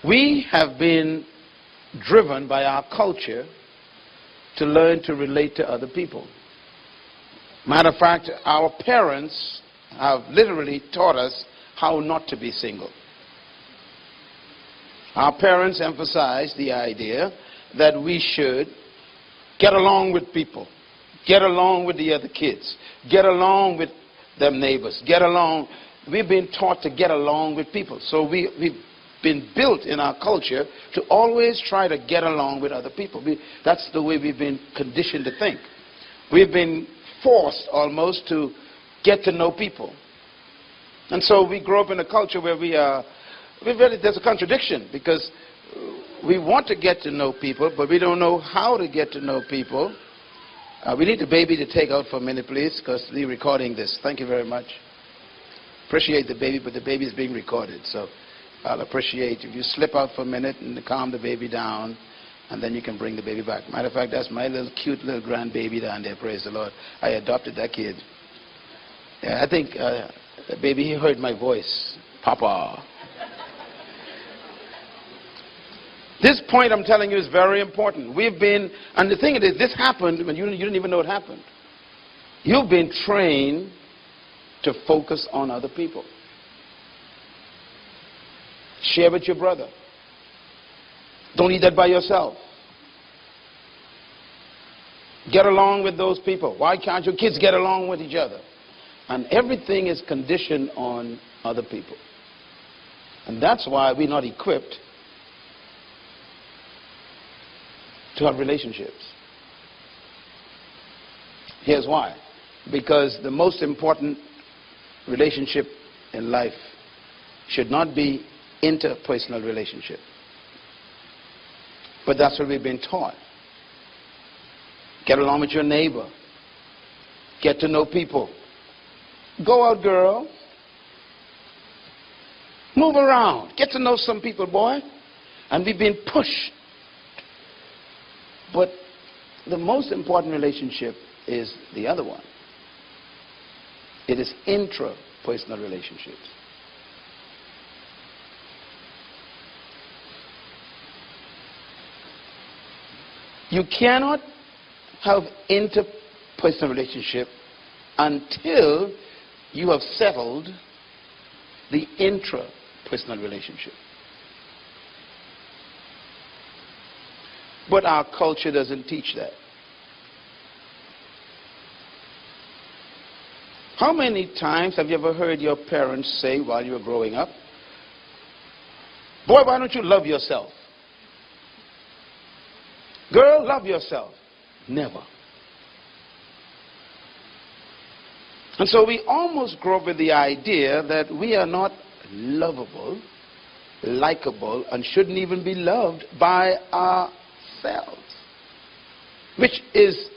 We have been driven by our culture to learn to relate to other people. Matter of fact, our parents have literally taught us how not to be single. Our parents emphasized the idea that we should get along with people, get along with the other kids, get along with them neighbors, get along. We've been taught to get along with people. So we've been built in our culture to always try to get along with other people. That's the way we've been conditioned to think. We've been forced almost to get to know people. And so we grow up in a culture where there's a contradiction, because we want to get to know people, but we don't know how to get to know people. We need the baby to take out for a minute, please, because they're recording this. Thank you very much. Appreciate the baby, but the baby is being recorded, so I'll appreciate if you slip out for a minute and calm the baby down, and then you can bring the baby back. Matter of fact, that's my little cute little grandbaby down there, praise the Lord. I adopted that kid. Yeah, I think the baby, he heard my voice. Papa. This point I'm telling you is very important. And the thing is, this happened when you didn't even know it happened. You've been trained to focus on other people. Share with your brother. Don't eat that by yourself. Get along with those people. Why can't your kids get along with each other? And everything is conditioned on other people. And that's why we're not equipped to have relationships. Here's why. Because the most important relationship in life should not be interpersonal relationship. But that's what we've been taught. Get along with your neighbor. Get to know people. Go out, girl. Move around. Get to know some people, boy. And we've been pushed. But the most important relationship is the other one. It is intrapersonal relationships. You cannot have interpersonal relationship until you have settled the intrapersonal relationship. But our culture doesn't teach that. How many times have you ever heard your parents say while you were growing up, boy, why don't you love yourself? Girl, love yourself. Never. And so we almost grow up with the idea that we are not lovable, likable, and shouldn't even be loved by ourselves, which is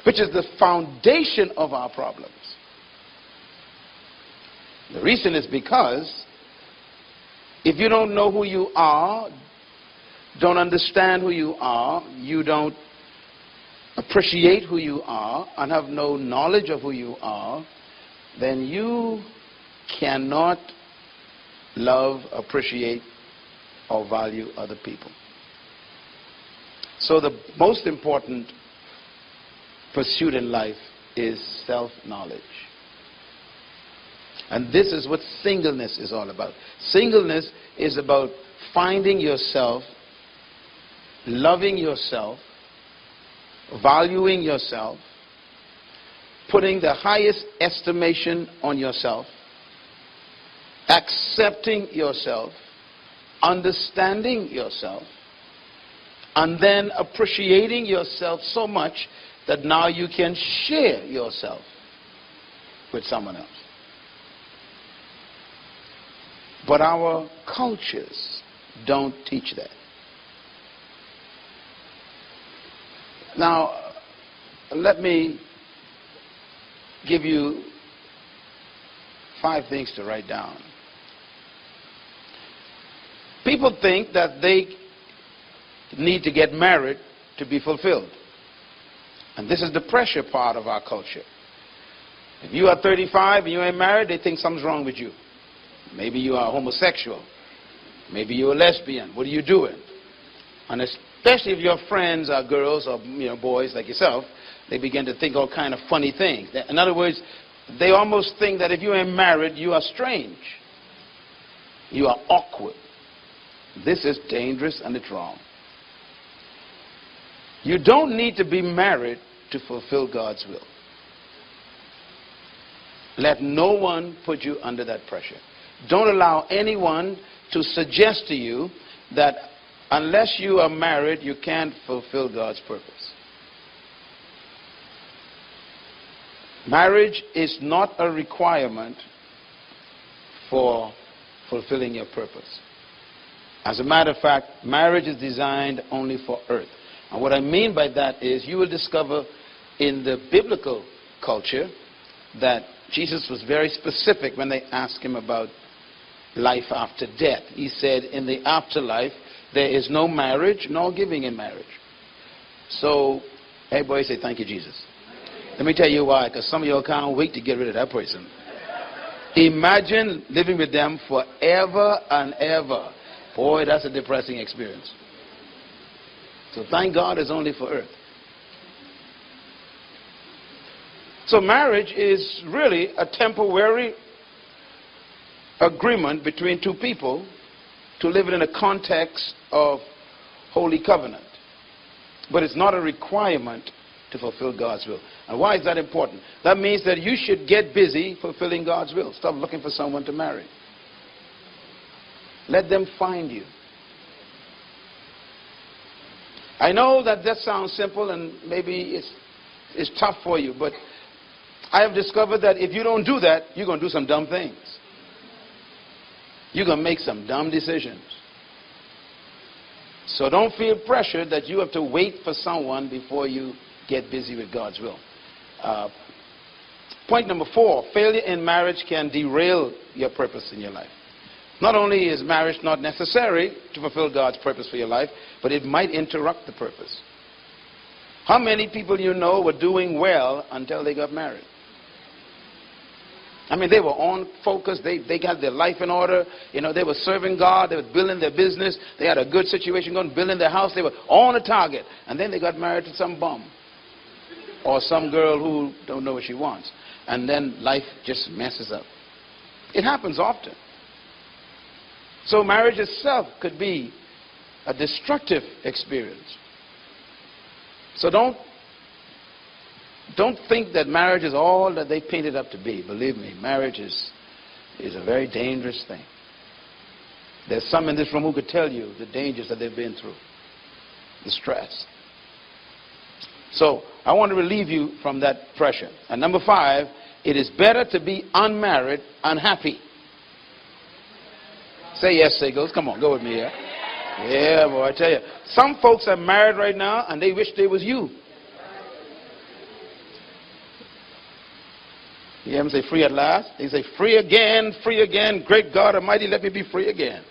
the foundation of our problems. The reason is because if you don't know who you are, don't understand who you are, you don't appreciate who you are, and have no knowledge of who you are, then you cannot love, appreciate, or value other people. So the most important pursuit in life is self-knowledge. And this is what singleness is all about. Singleness is about finding yourself, loving yourself, valuing yourself, putting the highest estimation on yourself, accepting yourself, understanding yourself, and then appreciating yourself so much that now you can share yourself with someone else. But our cultures don't teach that. Now, let me give you 5 things to write down. People think that they need to get married to be fulfilled. And this is the pressure part of our culture. If you are 35 and you ain't married, they think something's wrong with you. Maybe you are homosexual. Maybe you're a lesbian. What are you doing? And especially if your friends are girls or boys like yourself, they begin to think all kind of funny things. In other words, they almost think that if you ain't married, you are strange. You are awkward. This is dangerous and it's wrong. You don't need to be married to fulfill God's will. Let no one put you under that pressure. Don't allow anyone to suggest to you that unless you are married, you can't fulfill God's purpose. Marriage is not a requirement for fulfilling your purpose. As a matter of fact, marriage is designed only for earth. And what I mean by that is you will discover in the biblical culture that Jesus was very specific when they asked him about life after death. He said, in the afterlife, there is no marriage, nor giving in marriage. So, everybody say, thank you, Jesus. Let me tell you why, because some of you can't wait to get rid of that person. Imagine living with them forever and ever. Boy, that's a depressing experience. So thank God it's only for earth. So marriage is really a temporary agreement between two people to live in a context of holy covenant. But it's not a requirement to fulfill God's will. And why is that important? That means that you should get busy fulfilling God's will. Stop looking for someone to marry. Let them find you. I know that sounds simple and maybe it's tough for you, but I have discovered that if you don't do that, you're going to do some dumb things. You're going to make some dumb decisions. So don't feel pressured that you have to wait for someone before you get busy with God's will. Point number 4, failure in marriage can derail your purpose in your life. Not only is marriage not necessary to fulfill God's purpose for your life, but it might interrupt the purpose. How many people you know were doing well until they got married? I mean, they were on focus. They got their life in order. They were serving God. They were building their business. They had a good situation going, building their house. They were on a target. And then they got married to some bum or some girl who don't know what she wants. And then life just messes up. It happens often. So marriage itself could be a destructive experience. So don't think that marriage is all that they paint it up to be. Believe me, marriage is a very dangerous thing. There's some in this room who could tell you the dangers that they've been through, the stress. So I want to relieve you from that pressure. And number 5, it is better to be unmarried, unhappy. Say yes, Seagulls. Come on, go with me here. Yeah, boy, I tell you. Some folks are married right now and they wish they was you. You hear them say free at last? They say free again, great God Almighty, let me be free again.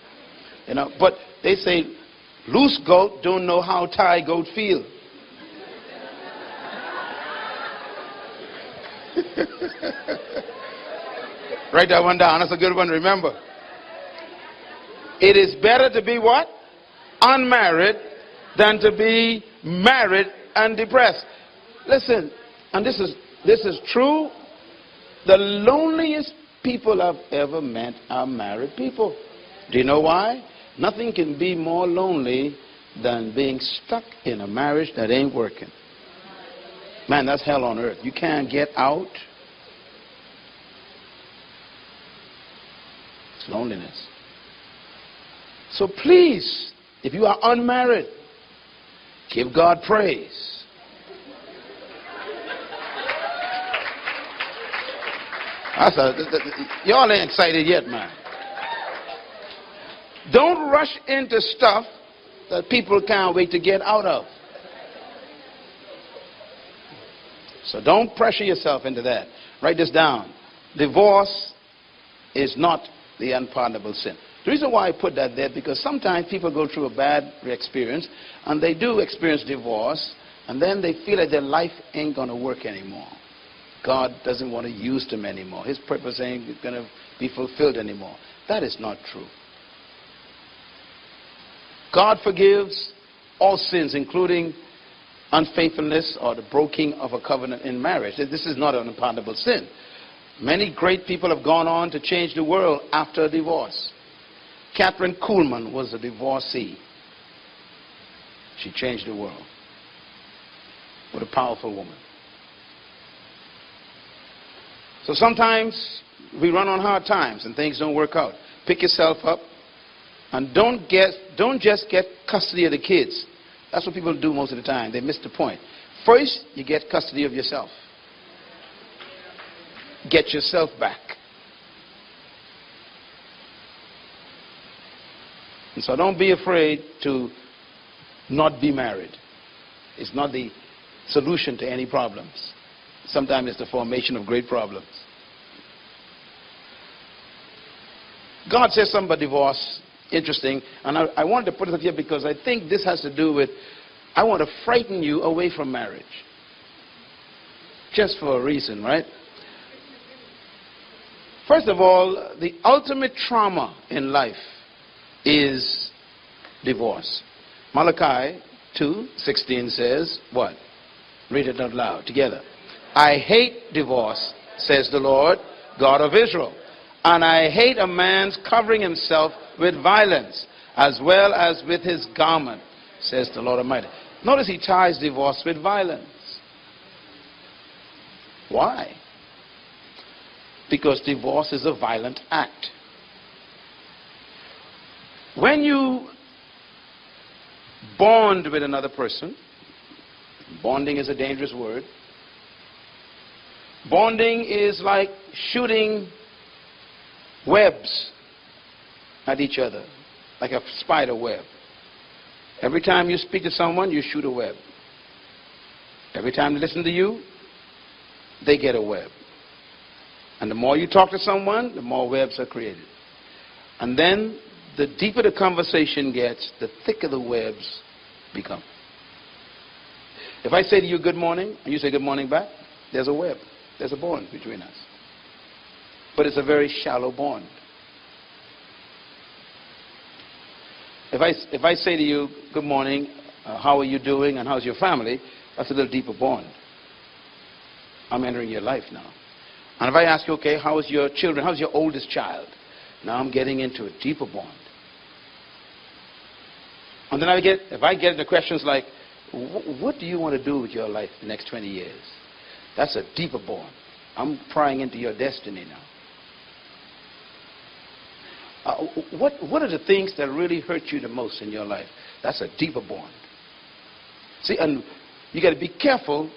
But they say loose goat don't know how tie goat feel. Write that one down. That's a good one to remember. It is better to be what? Unmarried than to be married and depressed. Listen, and this is true. The loneliest people I've ever met are married people. Do you know why? Nothing can be more lonely than being stuck in a marriage that ain't working. Man, that's hell on earth. You can't get out. It's loneliness. So please, if you are unmarried, give God praise. Y'all ain't excited yet, man. Don't rush into stuff that people can't wait to get out of. So don't pressure yourself into that. Write this down. Divorce is not the unpardonable sin. The reason why I put that there, because sometimes people go through a bad experience, and they do experience divorce, and then they feel that their life ain't going to work anymore. God doesn't want to use them anymore. His purpose ain't going to be fulfilled anymore. That is not true. God forgives all sins, including unfaithfulness or the breaking of a covenant in marriage. This is not an unpardonable sin. Many great people have gone on to change the world after a divorce. Catherine Kuhlman was a divorcee. She changed the world. What a powerful woman. So sometimes we run on hard times and things don't work out. Pick yourself up and don't just get custody of the kids. That's what people do most of the time. They miss the point. First, you get custody of yourself. Get yourself back. And so don't be afraid to not be married. It's not the solution to any problems. Sometimes it's the formation of great problems. God says something about divorce, interesting, and I wanted to put it up here because I think this has to do with, I want to frighten you away from marriage. Just for a reason, right? First of all, the ultimate trauma in life is divorce. Malachi 2:16 says, what? Read it out loud together. I hate divorce, says the Lord, God of Israel. And I hate a man's covering himself with violence, as well as with his garment, says the Lord Almighty. Notice he ties divorce with violence. Why? Because divorce is a violent act. When you bond with another person, bonding is a dangerous word. Bonding is like shooting webs at each other, like a spider web. Every time you speak to someone, you shoot a web. Every time they listen to you, they get a web. And the more you talk to someone, the more webs are created. And then the deeper the conversation gets, the thicker the webs become. If I say to you good morning, and you say good morning back, there's a web. There's a bond between us. But it's a very shallow bond. If I say to you, good morning, how are you doing, and how's your family, that's a little deeper bond. I'm entering your life now. And if I ask you, okay, how is your children, how's your oldest child? Now I'm getting into a deeper bond. And then if I get into questions like, what do you want to do with your life the next 20 years? That's a deeper bond. I'm prying into your destiny now. What are the things that really hurt you the most in your life? That's a deeper bond. See, and you got to be careful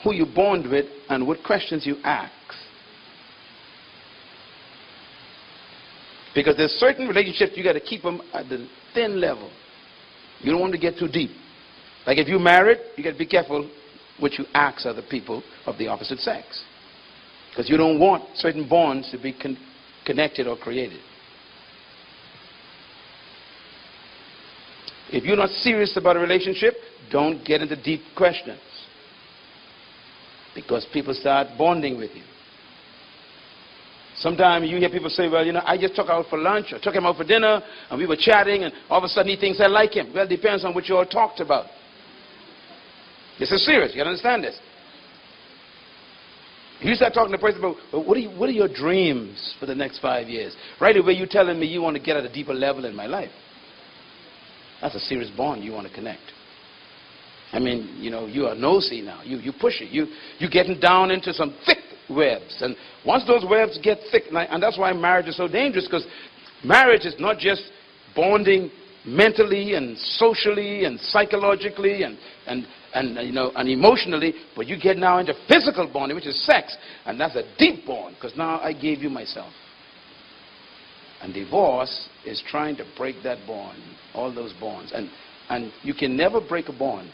who you bond with and what questions you ask. Because there's certain relationships you got to keep them at the thin level. You don't want to get too deep. Like if you're married, you got to be careful what you ask other people of the opposite sex. Because you don't want certain bonds to be connected or created. If you're not serious about a relationship, don't get into deep questions. Because people start bonding with you. Sometimes you hear people say, well, I just took out for lunch or took him out for dinner and we were chatting and all of a sudden he thinks I like him. Well, it depends on what you all talked about. This is serious. You understand this? You start talking to a person about, well, what are your dreams for the next 5 years? Right away you're telling me you want to get at a deeper level in my life. That's a serious bond you want to connect. I mean, you are nosy now. You push it. You're getting down into some thick webs. And once those webs get thick, and that's why marriage is so dangerous, because marriage is not just bonding mentally and socially and psychologically and emotionally, but you get now into physical bonding, which is sex. And that's a deep bond, because now I gave you myself. And divorce is trying to break that bond, all those bonds. And you can never break a bond.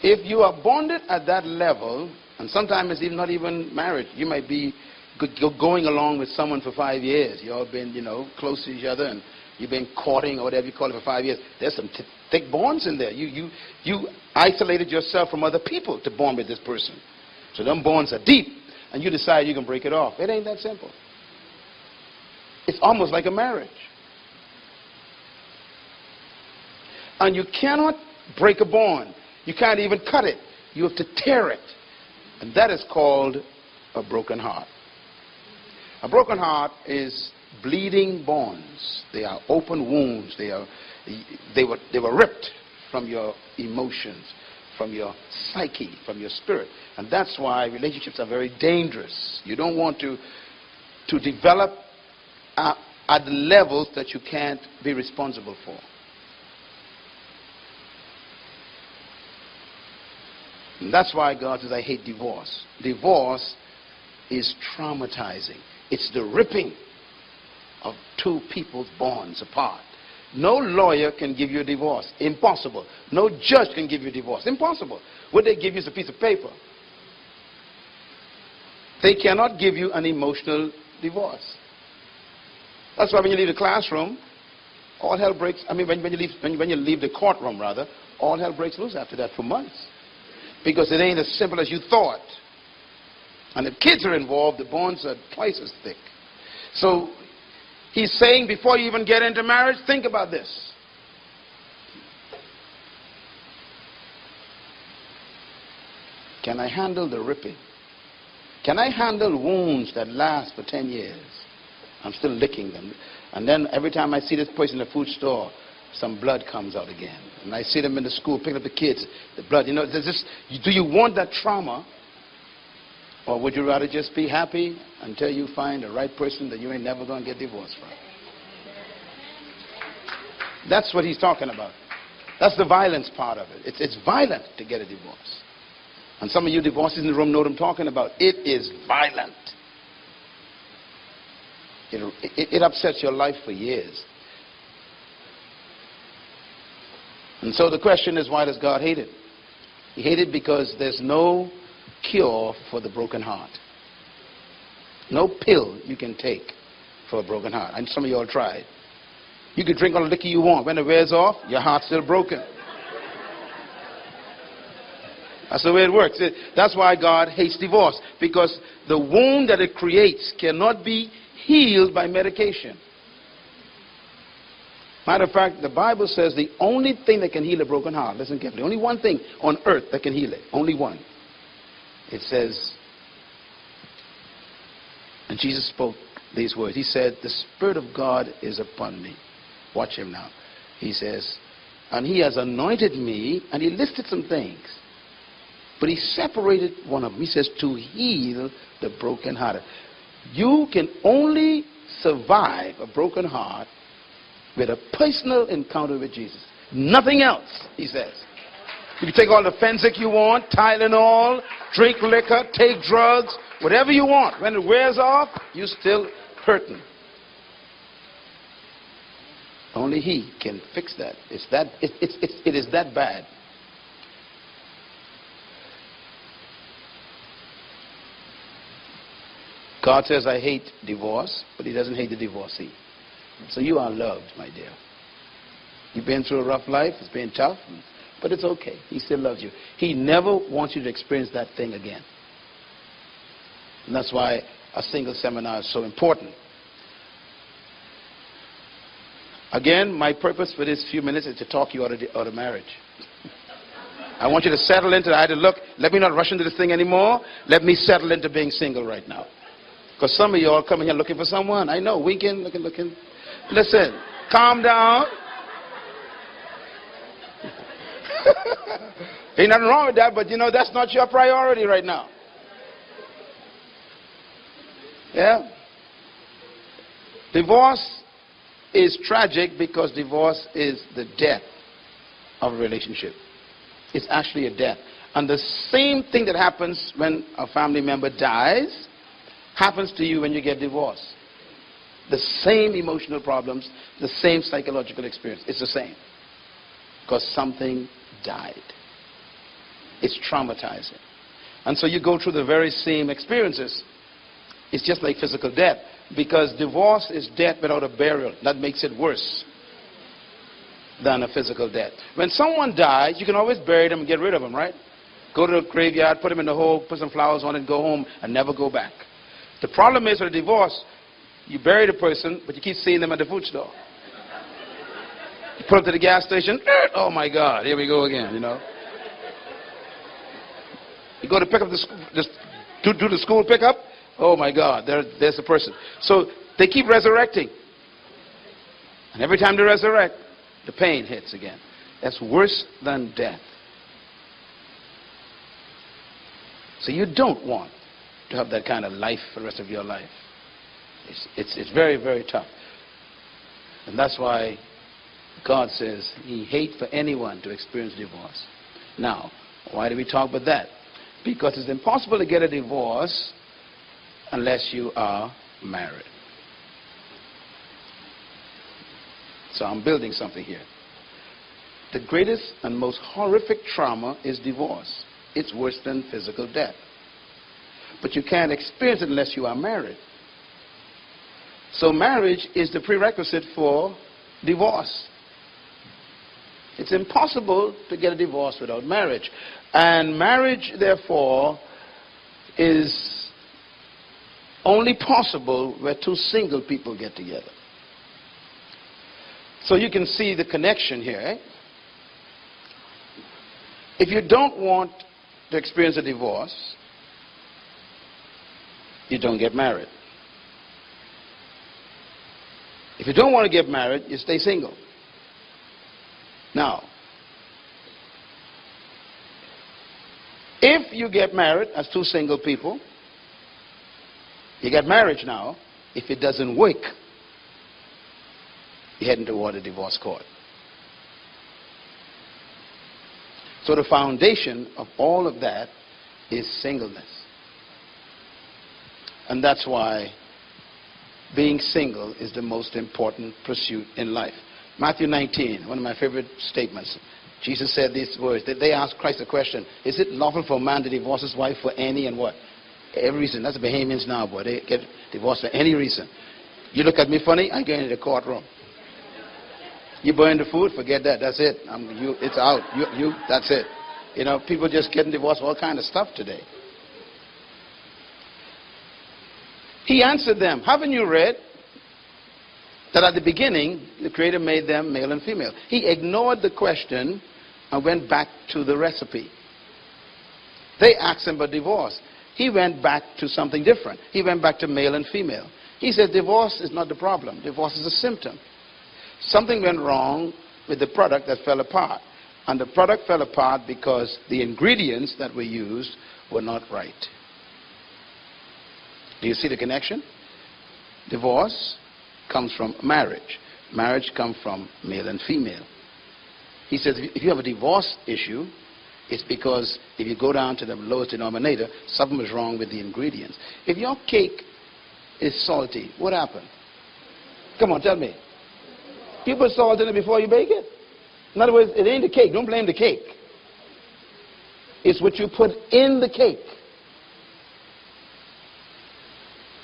If you are bonded at that level, and sometimes it's not even marriage, you might be going along with someone for 5 years. You all been, close to each other, and you've been courting or whatever you call it for 5 years. There's some thick bonds in there. You isolated yourself from other people to bond with this person. So them bonds are deep, and you decide you can break it off. It ain't that simple. It's almost like a marriage. And you cannot break a bond. You can't even cut it. You have to tear it. And that is called a broken heart. A broken heart is bleeding bonds. They are open wounds. They were ripped from your emotions, from your psyche, from your spirit. And that's why relationships are very dangerous. You don't want to develop at the levels that you can't be responsible for. And that's why God says, I hate divorce. Divorce is traumatizing. It's the ripping of two people's bonds apart. No lawyer can give you a divorce. Impossible. No judge can give you a divorce. Impossible. What they give you is a piece of paper. They cannot give you an emotional divorce. That's why when you leave the classroom, all hell breaks. I mean, when you leave the courtroom, rather, all hell breaks loose after that for months. Because it ain't as simple as you thought. And if kids are involved, the bonds are twice as thick. So he's saying, before you even get into marriage, think about this. Can I handle the ripping? Can I handle wounds that last for 10 years? I'm still licking them. And then every time I see this person in the food store, some blood comes out again. And I see them in the school picking up the kids, the blood. You know, do you want that trauma? Or would you rather just be happy until you find the right person that you ain't never going to get divorced from? That's what he's talking about. That's the violence part of it. It's violent to get a divorce. And some of you divorcees in the room know what I'm talking about. It is violent. It upsets your life for years. And so the question is, why does God hate it? He hates it because there's no cure for the broken heart. No pill you can take for a broken heart. And some of you all tried. You can drink all the liquor you want. When it wears off, your heart's still broken. That's the way it works. That's why God hates divorce. Because the wound that it creates cannot be healed by medication. Matter of fact, the Bible says the only thing that can heal a broken heart, listen carefully, only one thing on earth that can heal it, only one. It says, and Jesus spoke these words. He said, the Spirit of God is upon me. Watch him now. He says, and he has anointed me, and he listed some things. But he separated one of them. He says, to heal the brokenhearted. You can only survive a broken heart with a personal encounter with Jesus. Nothing else, he says. You can take all the Fensic you want, Tylenol, drink liquor, take drugs, whatever you want. When it wears off, you're still hurting. Only he can fix that. It is that bad. God says, I hate divorce, but he doesn't hate the divorcee. So you are loved, my dear. You've been through a rough life. It's been tough, but it's okay. He still loves you. He never wants you to experience that thing again. And that's why a single seminar is so important. Again, my purpose for this few minutes is to talk you out of marriage. I want you to settle into the idea, look, let me not rush into this thing anymore. Let me settle into being single right now. Because some of you all coming here looking for someone. I know, winking, looking. Listen, calm down. Ain't nothing wrong with that, but you know, that's not your priority right now. Yeah? Divorce is tragic because divorce is the death of a relationship. It's actually a death. And the same thing that happens when a family member dies happens to you when you get divorced. The same emotional problems, the same psychological experience. It's the same. Because something died. It's traumatizing. And so you go through the very same experiences. It's just like physical death. Because divorce is death without a burial. That makes it worse than a physical death. When someone dies, you can always bury them and get rid of them, right? Go to the graveyard, put them in the hole, put some flowers on it, go home, and never go back. The problem is with a divorce, You bury the person, but you keep seeing them at the food store. You pull up to the gas station. Oh my God, here we go again, you know. You go to pick up do the school pickup. Oh my God, there's the person. So they keep resurrecting. And every time they resurrect, the pain hits again. That's worse than death. So you don't want to have that kind of life for the rest of your life. It's very, very tough. And that's why God says he hates for anyone to experience divorce. Now, why do we talk about that? Because it's impossible to get a divorce unless you are married. So I'm building something here. The greatest and most horrific trauma is divorce. It's worse than physical death. But you can't experience it unless you are married. So marriage is the prerequisite for divorce. It's impossible to get a divorce without marriage. And marriage, therefore, is only possible where two single people get together. So you can see the connection here. Eh? If you don't want to experience a divorce, you don't get married. If you don't want to get married, you stay single. Now, if you get married as two single people, you get marriage now. If it doesn't work, you're heading toward a divorce court. So the foundation of all of that is singleness. And that's why being single is the most important pursuit in life. Matthew 19, one of my favorite statements. Jesus said these words. They asked Christ a question. Is it lawful for a man to divorce his wife for any and what? Every reason. That's the Bahamians now, boy. They get divorced for any reason. You look at me funny, I get into the courtroom. You burn the food, forget that. That's it. It's out. That's it. You know, people just getting divorced for all kind of stuff today. He answered them, haven't you read that at the beginning, the Creator made them male and female? He ignored the question and went back to the recipe. They asked him about divorce. He went back to something different. He went back to male and female. He said divorce is not the problem. Divorce is a symptom. Something went wrong with the product that fell apart. And the product fell apart because the ingredients that were used were not right. Do you see the connection? Divorce comes from marriage. Marriage comes from male and female. He says if you have a divorce issue, it's because if you go down to the lowest denominator, something is wrong with the ingredients. If your cake is salty, what happened? Come on, tell me. You put salt in it before you bake it. In other words, it ain't the cake. Don't blame the cake. It's what you put in the cake.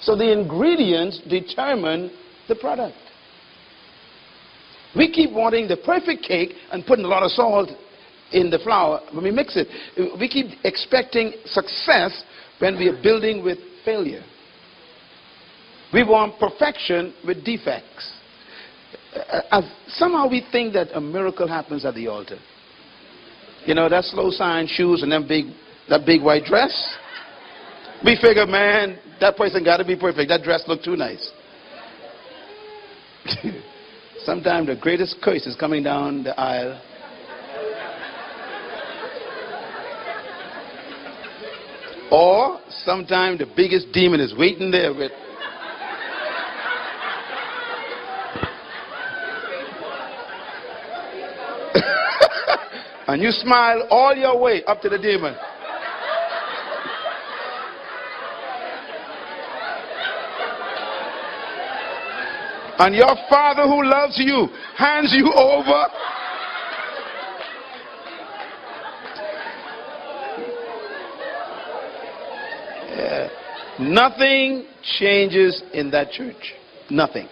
So the ingredients determine the product. We keep wanting the perfect cake and putting a lot of salt in the flour when we mix it. We keep expecting success when we are building with failure. We want perfection with defects. Somehow we think that a miracle happens at the altar. You know, that slow sign shoes and that big white dress. We figure, man, that person got to be perfect. That dress looked too nice. Sometimes the greatest curse is coming down the aisle. Or sometimes the biggest demon is waiting there with. And you smile all your way up to the demon. And your Father who loves you hands you over. Yeah. Nothing changes in that church. Nothing.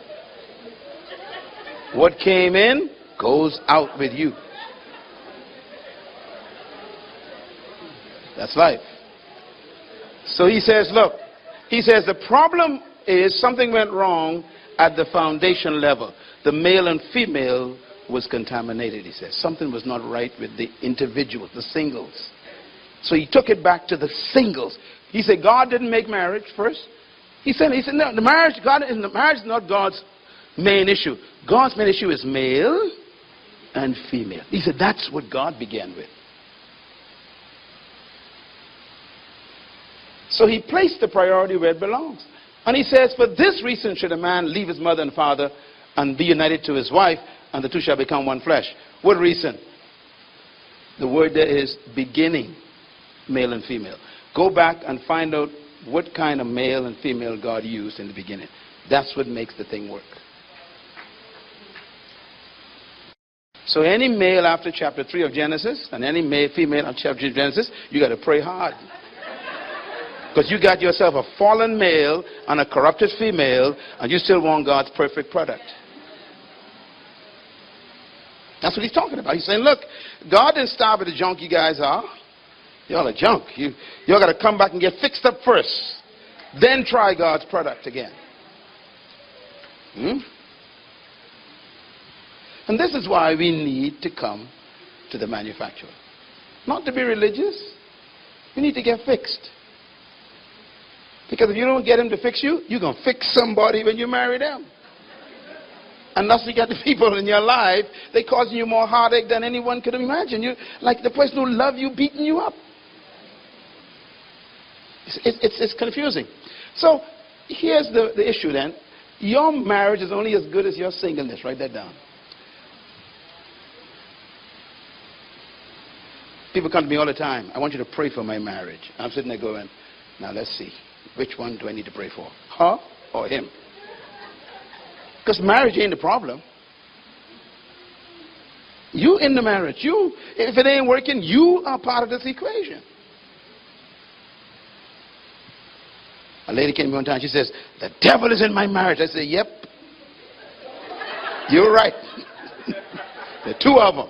What came in goes out with you. That's life. So he says, look, he says the problem is something went wrong at the foundation level. The male and female was contaminated, he says. Something was not right with the individuals, the singles. So he took it back to the singles. He said God didn't make marriage first. He said no, the marriage is not God's main issue. God's main issue is male and female. He said that's what God began with. So he placed the priority where it belongs. And he says, for this reason should a man leave his mother and father and be united to his wife, and the two shall become one flesh. What reason? The word there is beginning, male and female. Go back and find out what kind of male and female God used in the beginning. That's what makes the thing work. So any male after chapter 3 of Genesis, and any female after chapter 3 of Genesis, you got to pray hard. Because you got yourself a fallen male and a corrupted female, and you still want God's perfect product. That's what he's talking about. He's saying, look, God didn't stop at the junk you guys are. Y'all are junk. Y'all got to come back and get fixed up first. Then try God's product again. And this is why we need to come to the manufacturer. Not to be religious. We need to get fixed. Because if you don't get him to fix you, you're going to fix somebody when you marry them. Unless you get the people in your life, they're causing you more heartache than anyone could imagine. You, like the person who loves you beating you up. It's confusing. So here's the issue then. Your marriage is only as good as your singleness. Write that down. People come to me all the time. I want you to pray for my marriage. I'm sitting there going, now let's see. Which one do I need to pray for? Her or him? Because marriage ain't the problem. You in the marriage. If it ain't working, you are part of this equation. A lady came to me one time. She says, the devil is in my marriage. I said, yep. You're right. There are two of them.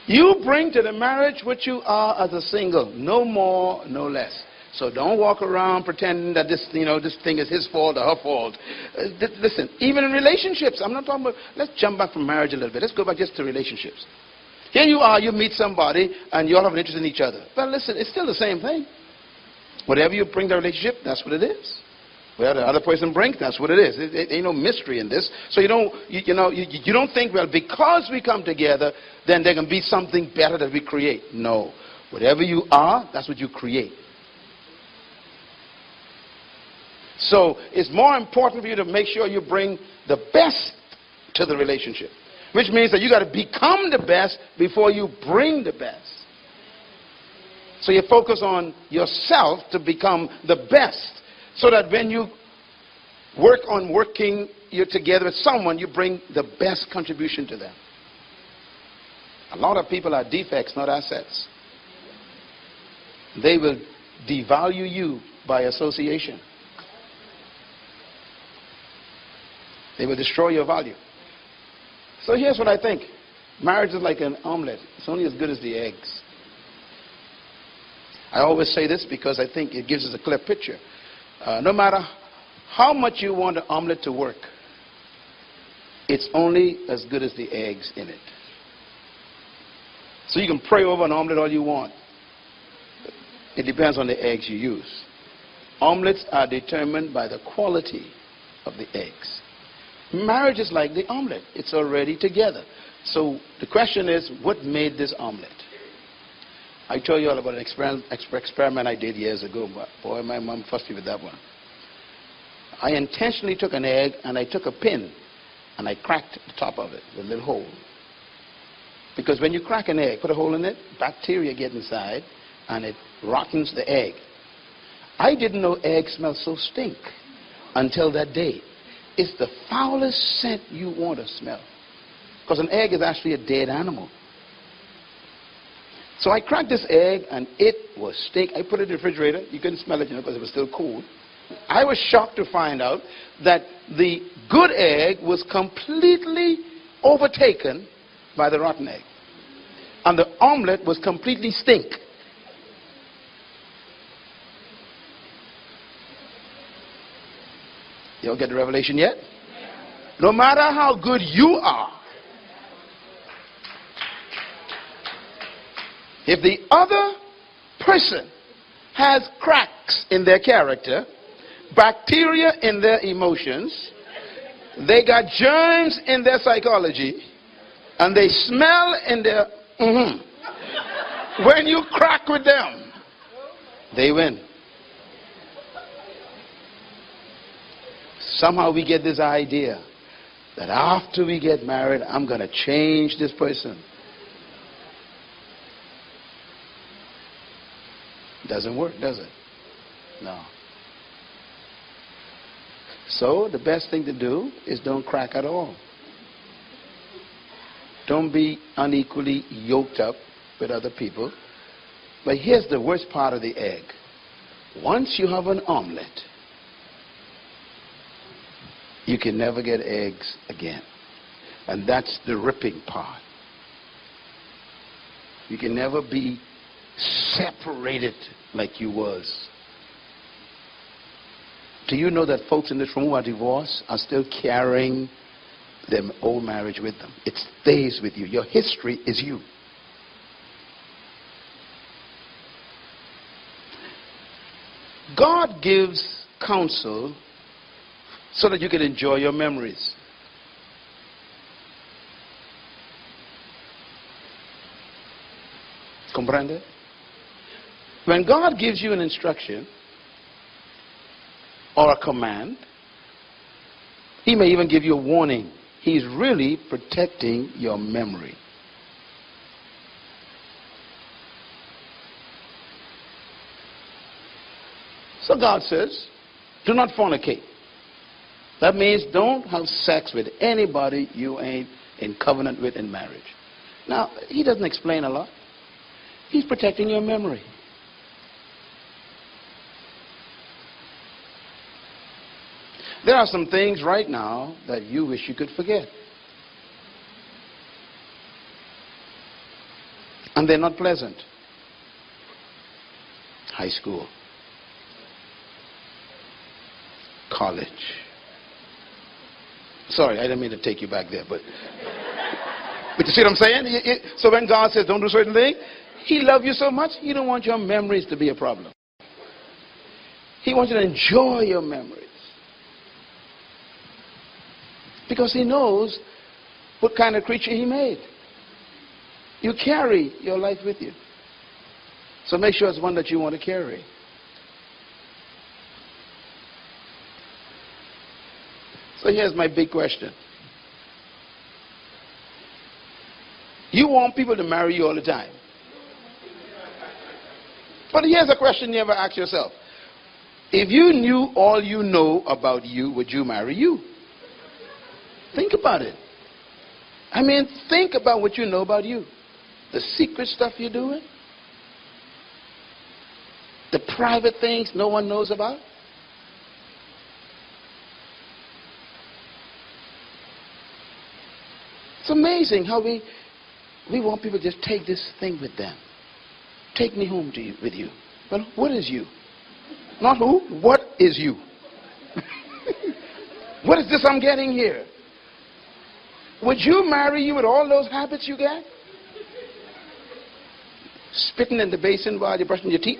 You bring to the marriage what you are as a single. No more, no less. So don't walk around pretending that this thing is his fault or her fault. Listen, even in relationships, I'm not talking about, let's jump back from marriage a little bit. Let's go back just to relationships. Here you are, you meet somebody, and you all have an interest in each other. Well, listen, it's still the same thing. Whatever you bring to the relationship, that's what it is. Whatever the other person brings, that's what it is. It ain't no mystery in this. So you don't think, well, because we come together, then there can be something better that we create. No. Whatever you are, that's what you create. So it's more important for you to make sure you bring the best to the relationship. Which means that you got to become the best before you bring the best. So you focus on yourself to become the best. So that when you work on working you're together with someone, you bring the best contribution to them. A lot of people are defects, not assets. They will devalue you by association. They will destroy your value. So here's what I think. Marriage is like an omelet. It's only as good as the eggs. I always say this because I think it gives us a clear picture. No matter how much you want the omelet to work, it's only as good as the eggs in it. So you can pray over an omelet all you want. It depends on the eggs you use. Omelets are determined by the quality of the eggs. Marriage is like the omelet. It's already together. So the question is, what made this omelet? I told you all about an experiment I did years ago. But boy, my mom fussed me with that one. I intentionally took an egg and I took a pin and I cracked the top of it with a little hole. Because when you crack an egg, put a hole in it, bacteria get inside and it rottens the egg. I didn't know eggs smell so stink until that day. It's the foulest scent you want to smell. Because an egg is actually a dead animal. So I cracked this egg and it was stink. I put it in the refrigerator. You couldn't smell it, because it was still cool. I was shocked to find out that the good egg was completely overtaken by the rotten egg. And the omelet was completely stink. You don't get the revelation yet? No matter how good you are, if the other person has cracks in their character, bacteria in their emotions, they got germs in their psychology, and they smell in their when you crack with them, they win. Somehow we get this idea that after we get married, I'm going to change this person. Doesn't work, does it? No. So the best thing to do is don't crack at all. Don't be unequally yoked up with other people. But here's the worst part of the egg. Once you have an omelet, you can never get eggs again. And that's the ripping part. You can never be separated like you was. Do you know that folks in this room who are divorced are still carrying their old marriage with them? It stays with you. Your history is you. God gives counsel so that you can enjoy your memories. Comprende? When God gives you an instruction or a command, he may even give you a warning. He's really protecting your memory. So God says, do not fornicate. That means don't have sex with anybody you ain't in covenant with in marriage. Now, he doesn't explain a lot. He's protecting your memory. There are some things right now that you wish you could forget. And they're not pleasant. High school. College. Sorry, I didn't mean to take you back there, but you see what I'm saying? So when God says don't do certain things, he loves you so much, he don't want your memories to be a problem. He wants you to enjoy your memories. Because he knows what kind of creature he made. You carry your life with you. So make sure it's one that you want to carry. So here's my big question. You want people to marry you all the time. But here's a question you ever ask yourself. If you knew all you know about you, would you marry you? Think about it. I mean, think about what you know about you. The secret stuff you're doing. The private things no one knows about. It's amazing how we want people to just take this thing with them. Take me home with you. Well, what is you? Not who, what is you? What is this I'm getting here? Would you marry you with all those habits you got? Spitting in the basin while you're brushing your teeth?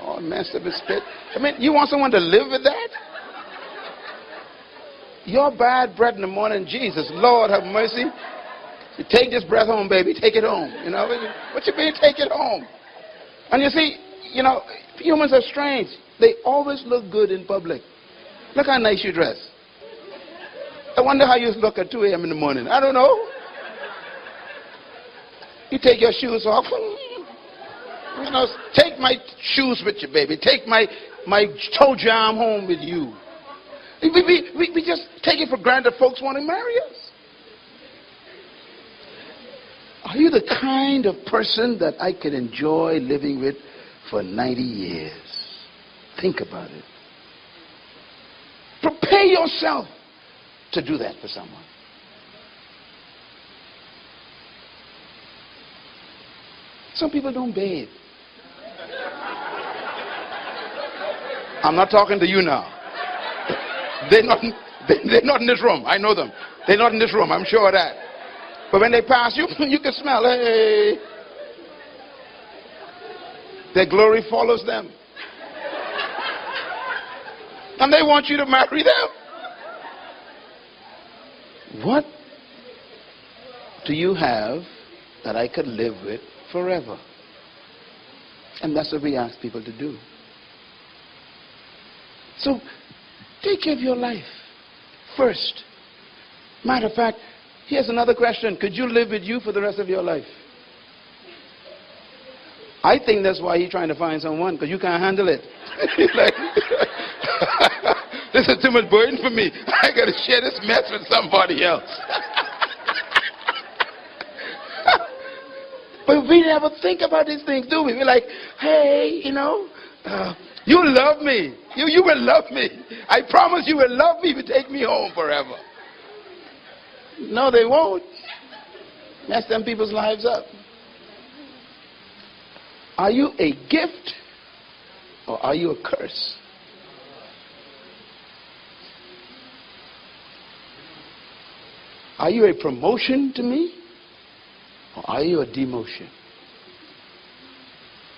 All messed up with spit. I mean, you want someone to live with that? Your bad breath in the morning, Jesus, Lord have mercy. You take this breath home, baby. Take it home. You know, what you mean, take it home? And you see, you know, humans are strange. They always look good in public. Look how nice you dress. I wonder how you look at 2 a.m. in the morning. I don't know. You take your shoes off. You know, take my shoes with you, baby. Take my toe jam home with you. We just take it for granted folks want to marry us. Are you the kind of person that I could enjoy living with for 90 years? Think about it. Prepare yourself to do that for someone. Some people don't bathe. I'm not talking to you now. They're not, they're not in this room. I know them. They're not in this room. I'm sure of that. But when they pass you, you can smell, hey. Their glory follows them. And they want you to marry them. What do you have that I could live with forever? And that's what we ask people to do. So, take care of your life first. Matter of fact, here's another question. Could you live with you for the rest of your life? I think that's why you're trying to find someone, because you can't handle it. Like, this is too much burden for me. I got to share this mess with somebody else. But we never think about these things, do we? We're like, hey, you love me. You will love me. I promise you will love me if you take me home forever. No, they won't. Mess them people's lives up. Are you a gift or are you a curse? Are you a promotion to me or are you a demotion?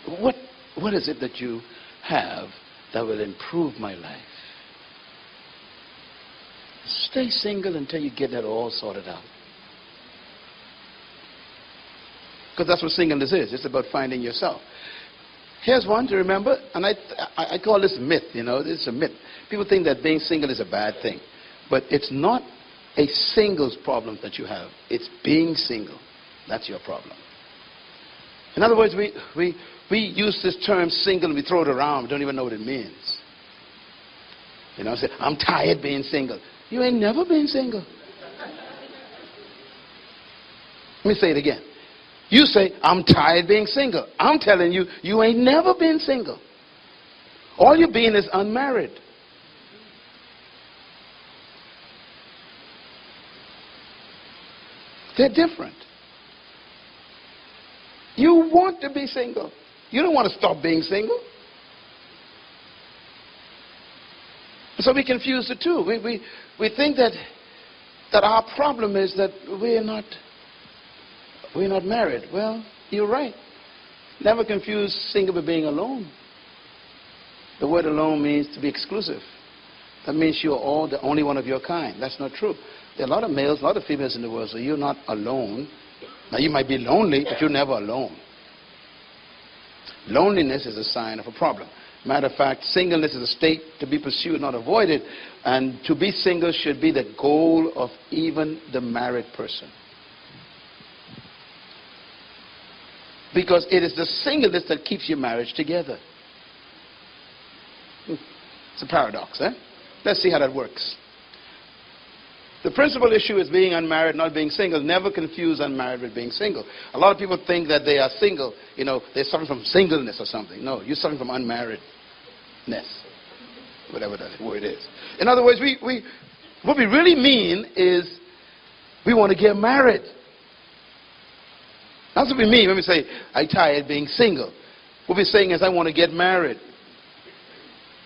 What is it that you have that will improve my life? Stay single until you get that all sorted out. Because that's what singleness is. It's about finding yourself. Here's one to remember, and I call this myth, this is a myth. People think that being single is a bad thing. But it's not a singles problem that you have. It's being single. That's your problem. In other words, we use this term single and we throw it around. We don't even know what it means. Say, I'm tired being single. You ain't never been single. Let me say it again. You say, I'm tired being single. I'm telling you, you ain't never been single. All you're being is unmarried. They're different. You want to be single. You don't want to stop being single. So we confuse the two. We think that our problem is that we're not married. Well, you're right. Never confuse single with being alone. The word alone means to be exclusive. That means you're all the only one of your kind. That's not true. There are a lot of males, a lot of females in the world, so you're not alone. Now, you might be lonely, but you're never alone. Loneliness is a sign of a problem. Matter of fact, singleness is a state to be pursued, not avoided. And to be single should be the goal of even the married person. Because it is the singleness that keeps your marriage together. It's a paradox, eh? Let's see how that works. The principal issue is being unmarried, not being single. Never confuse unmarried with being single. A lot of people think that they are single. They're suffering from singleness or something. No, you're suffering from unmarriedness. Whatever that word is. In other words, what we really mean is we want to get married. That's what we mean when we say, I'm tired being single. What we're saying is, I want to get married.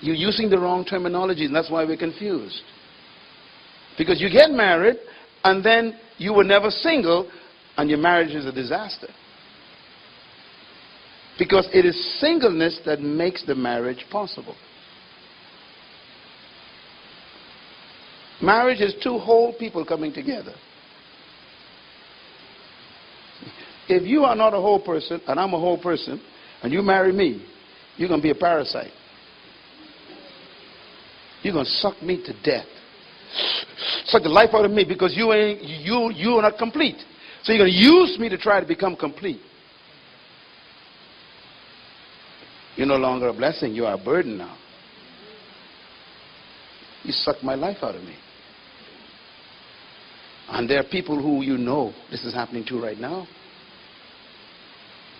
You're using the wrong terminology, and that's why we're confused. Because you get married, and then you were never single, and your marriage is a disaster. Because it is singleness that makes the marriage possible. Marriage is two whole people coming together. If you are not a whole person, and I'm a whole person, and you marry me, you're going to be a parasite. You're going to suck me to death. Suck the life out of me because you are not complete. So you're going to use me to try to become complete. You're no longer a blessing. You are a burden now. You suck my life out of me. And there are people who this is happening to right now.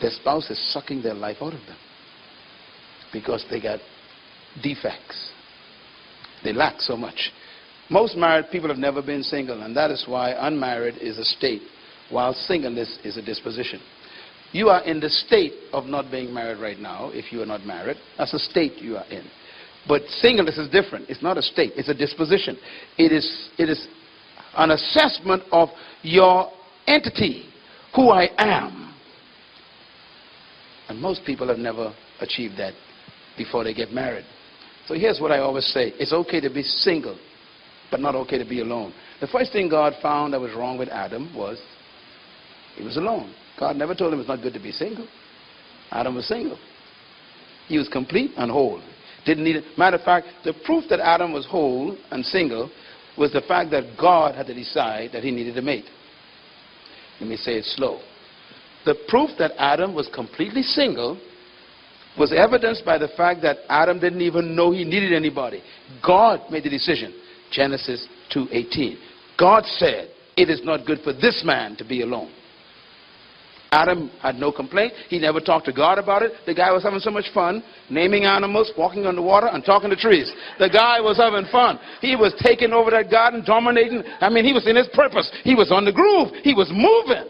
Their spouse is sucking their life out of them because they got defects. They lack so much. Most married people have never been single, and that is why unmarried is a state, while singleness is a disposition. You are in the state of not being married right now, if you are not married. That's a state you are in. But singleness is different. It's not a state. It's a disposition. It is an assessment of your entity, who I am. And most people have never achieved that before they get married. So here's what I always say. It's okay to be single, but not okay to be alone. The first thing God found that was wrong with Adam was he was alone. God never told him it's not good to be single. Adam was single. He was complete and whole. Didn't need it. Matter of fact, the proof that Adam was whole and single was the fact that God had to decide that he needed a mate. Let me say it slow. The proof that Adam was completely single was evidenced by the fact that Adam didn't even know he needed anybody. God made the decision. Genesis 2:18. God said, it is not good for this man to be alone. Adam had no complaint. He never talked to God about it. The guy was having so much fun, naming animals, walking on the water, and talking to trees. The guy was having fun. He was taking over that garden, dominating. I mean, he was in his purpose. He was on the groove. He was moving.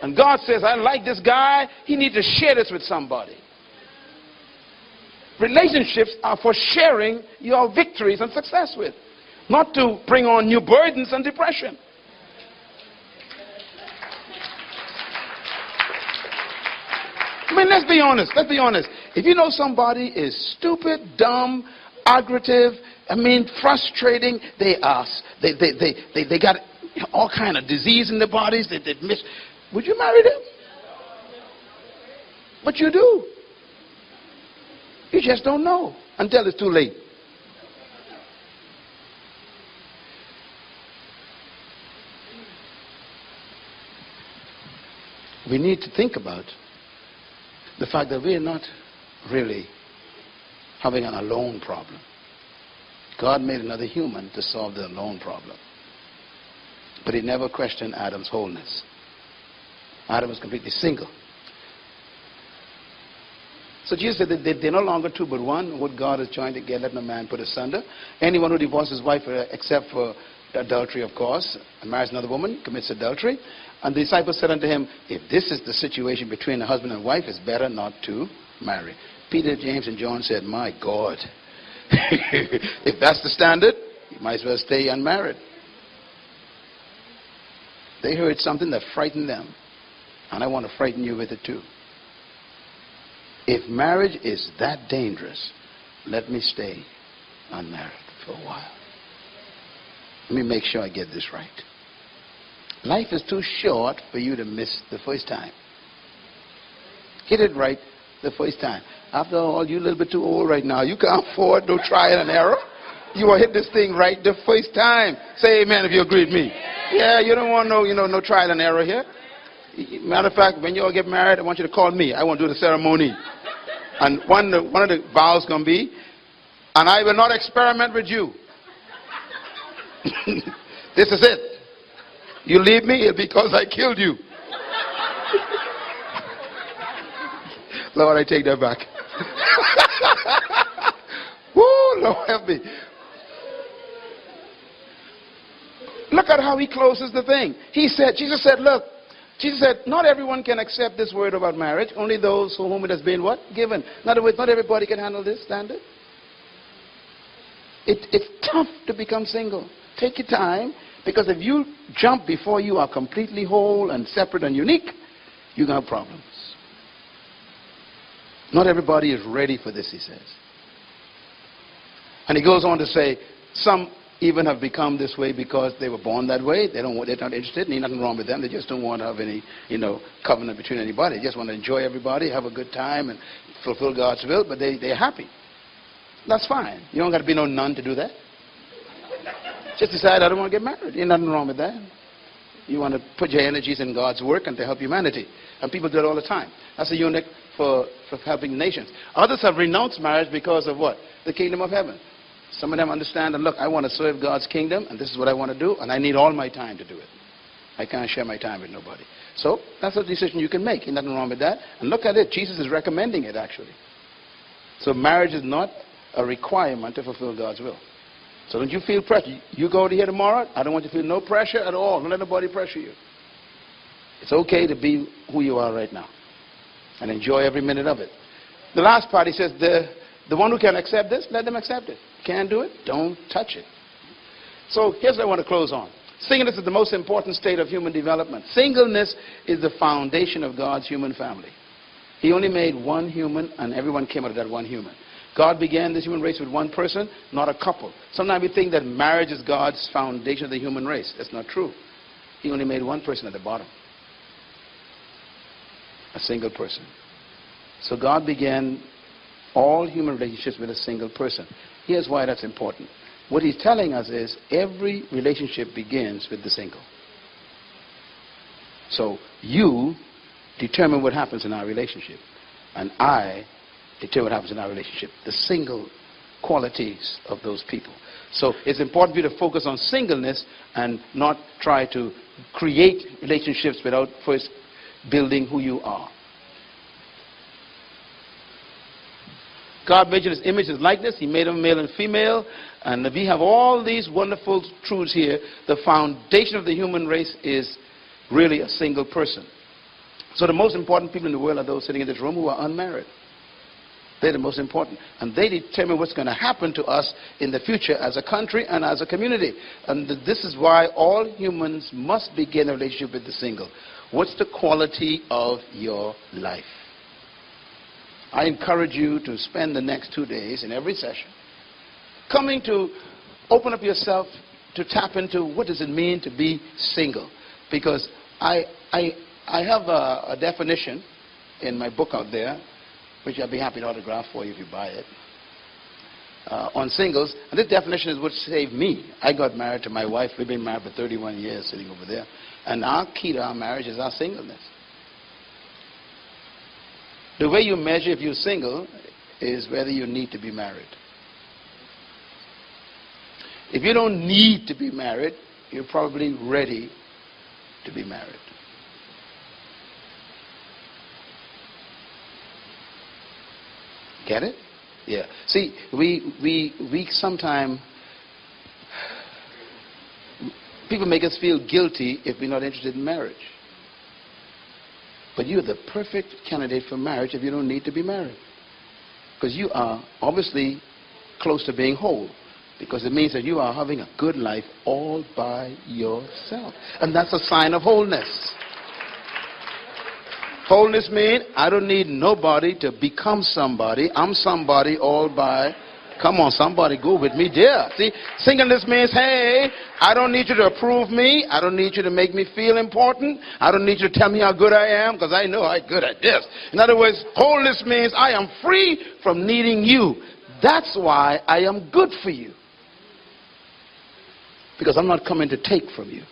And God says, I like this guy. He needs to share this with somebody. Relationships are for sharing your victories and success with, not to bring on new burdens and depression. I mean, let's be honest. Let's be honest. If you know somebody is stupid, dumb, aggravative, I mean, frustrating, they got all kind of disease in their bodies. Would you marry them? But you do. You just don't know until it's too late. We need to think about the fact that we are not really having an alone problem. God made another human to solve the alone problem. But he never questioned Adam's wholeness. Adam was completely single. So Jesus said that they're no longer two but one. What God is trying to get, let no man put asunder. Anyone who divorces his wife, except for adultery, of course, and marries another woman, commits adultery. And the disciples said unto him, if this is the situation between a husband and wife, it's better not to marry. Peter, James, and John said, my God, if that's the standard, you might as well stay unmarried. They heard something that frightened them, and I want to frighten you with it too. If marriage is that dangerous, let me stay unmarried for a while. Let me make sure I get this right. Life is too short for you to miss the first time. Get it right the first time. After all, you're a little bit too old right now. You can't afford no trial and error. You will hit this thing right the first time. Say amen if you agree with me. Yeah, you don't want no trial and error here. Matter of fact, when you all get married, I want you to call me. I want to do the ceremony. And one of the vows going to be, and I will not experiment with you. This is it. You leave me because I killed you. Lord, I take that back. Woo, Lord help me. Look at how he closes the thing. Jesus said, not everyone can accept this word about marriage. Only those for whom it has been what? Given. In other words, not everybody can handle this standard. It's tough to become single. Take your time, because if you jump before you are completely whole and separate and unique, you're going to have problems. Not everybody is ready for this, he says. And he goes on to say, some even have become this way because they were born that way. They're not interested. There's nothing wrong with them. They just don't want to have any, covenant between anybody. They just want to enjoy everybody, have a good time, and fulfill God's will. But they're happy. That's fine. You don't got to be no nun to do that. Just decide I don't want to get married. There's nothing wrong with that. You want to put your energies in God's work and to help humanity. And people do it all the time. That's a unit for helping nations. Others have renounced marriage because of what? The kingdom of heaven. Some of them understand that, look, I want to serve God's kingdom, and this is what I want to do, and I need all my time to do it. I can't share my time with nobody. So that's a decision you can make. There's nothing wrong with that. And look at it. Jesus is recommending it, actually. So marriage is not a requirement to fulfill God's will. So don't you feel pressure. You go to here tomorrow, I don't want you to feel no pressure at all. Don't let nobody pressure you. It's okay to be who you are right now and enjoy every minute of it. The last part, he says, The one who can accept this, let them accept it. Can't do it, don't touch it. So here's what I want to close on. Singleness is the most important state of human development. Singleness is the foundation of God's human family. He only made one human, and everyone came out of that one human. God began this human race with one person, not a couple. Sometimes we think that marriage is God's foundation of the human race. That's not true. He only made one person at the bottom. A single person. So God began all human relationships with a single person. Here's why that's important. What he's telling us is every relationship begins with the single. So you determine what happens in our relationship, and I determine what happens in our relationship. The single qualities of those people. So it's important for you to focus on singleness and not try to create relationships without first building who you are. God made you in his image, his likeness. He made them male and female. And we have all these wonderful truths here. The foundation of the human race is really a single person. So the most important people in the world are those sitting in this room who are unmarried. They're the most important. And they determine what's going to happen to us in the future as a country and as a community. And this is why all humans must begin a relationship with the single. What's the quality of your life? I encourage you to spend the next 2 days in every session coming to open up yourself to tap into what does it mean to be single. Because I have a definition in my book out there, which I'd be happy to autograph for you if you buy it, on singles. And this definition is what saved me. I got married to my wife. We've been married for 31 years, sitting over there. And our key to our marriage is our singleness. The way you measure if you're single is whether you need to be married. If you don't need to be married, you're probably ready to be married. Get it? Yeah. See, we sometimes, people make us feel guilty if we're not interested in marriage. But you're the perfect candidate for marriage if you don't need to be married. Because you are obviously close to being whole. Because it means that you are having a good life all by yourself. And that's a sign of wholeness. Wholeness means I don't need nobody to become somebody. I'm somebody all by. Come on, somebody go with me there. See, singleness means, hey, I don't need you to approve me. I don't need you to make me feel important. I don't need you to tell me how good I am because I know I'm good at this. In other words, wholeness means I am free from needing you. That's why I am good for you. Because I'm not coming to take from you.